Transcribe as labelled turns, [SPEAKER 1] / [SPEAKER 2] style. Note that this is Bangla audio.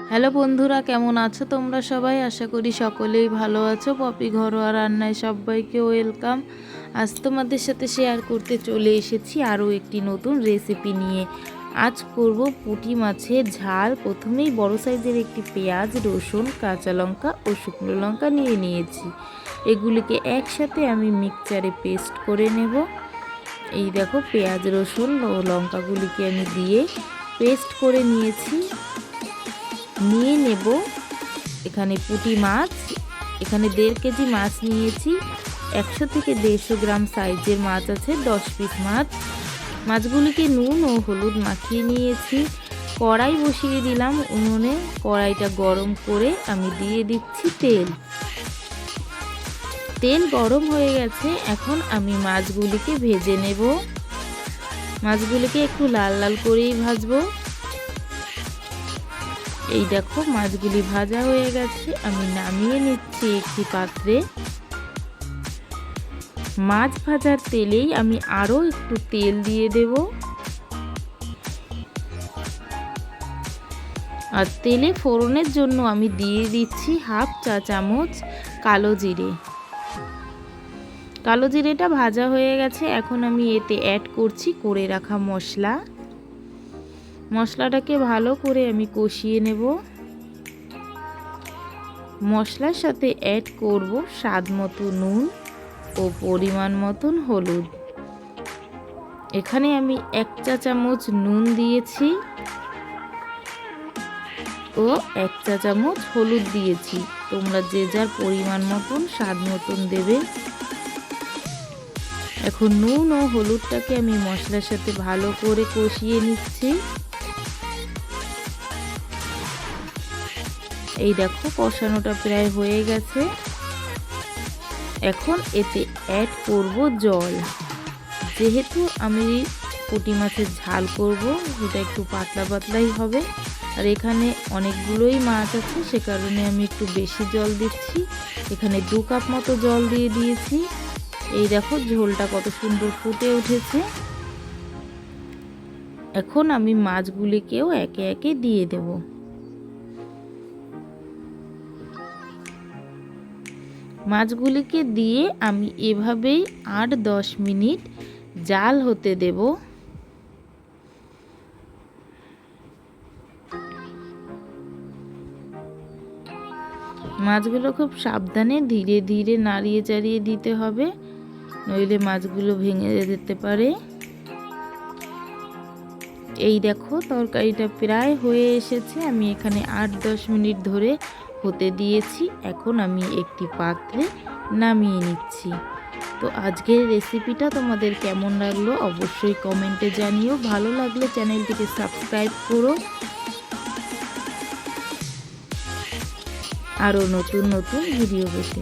[SPEAKER 1] হ্যালো বন্ধুরা, কেমন আছো তোমরা সবাই? আশা করি সকলেই ভালো আছো। পপি ঘরোয়া রান্নায় সবাইকে ওয়েলকাম। আজ তোমাদের সাথে শেয়ার করতে চলে এসেছি আরও একটি নতুন রেসিপি নিয়ে। আজ করব পুঁটি মাছের ঝাল। প্রথমেই বড় সাইজের একটি পেঁয়াজ, রসুন, কাঁচা লঙ্কা ও শুকনো লঙ্কা নিয়ে নিয়েছি। এগুলিকে একসাথে আমি মিক্সচারে পেস্ট করে নেব। এই দেখো, পেঁয়াজ, রসুন ও লঙ্কাগুলিকে আমি দিয়ে পেস্ট করে নিয়েছি। নিয়ে নেব এখানে পুঁটি মাছ। এখানে 1.5 কেজি মাছ নিয়েছি। 100 থেকে 150 গ্রাম সাইজের মাছ আছে, 10 পিস মাছ। মাছগুলিকে নুন ও হলুদ মাখিয়ে নিয়েছি। কড়াই বসিয়ে দিলাম উনুনে। কড়াইটা গরম করে আমি দিয়ে দিচ্ছি তেল। তেল গরম হয়ে গেছে। এখন আমি মাছগুলিকে ভেজে নেব। মাছগুলিকে একটু লাল লাল করেই ভাজবো। এই দেখো, মাছগুলি ভাজা হয়ে গেছে। আমি নামিয়ে নিচ্ছি একটি পাত্রে। মাছ ভাজার তেলেই আমি আরও একটু তেল দিয়ে দেব। আর তেলে ফোড়নের জন্য আমি দিয়ে দিচ্ছি 1/2 চা চামচ কালো জিরে। কালো জিরেটা ভাজা হয়ে গেছে। এখন আমি এতে অ্যাড করছি করে রাখা মশলা। মশলাটাকে ভালো করে আমি কষিয়ে নেব। মশলার সাথে অ্যাড করব স্বাদ মতো নুন ও পরিমাণ মতন হলুদ। এখানে আমি 1 চা চামচ নুন দিয়েছি ও 1 চা চামচ হলুদ দিয়েছি। তোমরা যে যার পরিমাণ মতন স্বাদ মতন দেবে। এখন নুন ও হলুদটাকে আমি মশলার সাথে ভালো করে কষিয়ে নিচ্ছি। এই দেখো, কষানোটা প্রায় হয়ে গেছে। এখন এতে অ্যাড করব জল। যেহেতু আমি পুঁটি মাছের ঝাল করব, সেটা একটু পাতলা পাতলাই হবে। আর এখানে অনেকগুলোই মাছ আছে, সে কারণে আমি একটু বেশি জল দিচ্ছি। এখানে 2 কাপ মতো জল দিয়ে দিয়েছি। এই দেখো, ঝোলটা কত সুন্দর ফুটে উঠেছে। এখন আমি মাছগুলিকেও একে একে দিয়ে দেব। মাছগুলিকে দিয়ে আমি এভাবেই 8-10 মিনিট জাল হতে দেব। মাছগুলো খুব সাবধানে ধীরে ধীরে নাড়িয়ে চাড়িয়ে দিতে হবে, নইলে মাছগুলো ভেঙে যেতে পারে। এই দেখো, তরকারিটা প্রায় হয়ে এসেছে। আমি এখানে 8-10 মিনিট ধরে হতে দিয়েছি। এখন আমি একটি পাত্রে নামিয়ে নিচ্ছি। তো আজকের রেসিপিটা তোমাদের কেমন লাগলো অবশ্যই কমেন্টে জানিও। ভালো লাগলে চ্যানেলটিকে সাবস্ক্রাইব করো আরও নতুন নতুন ভিডিও পেতে।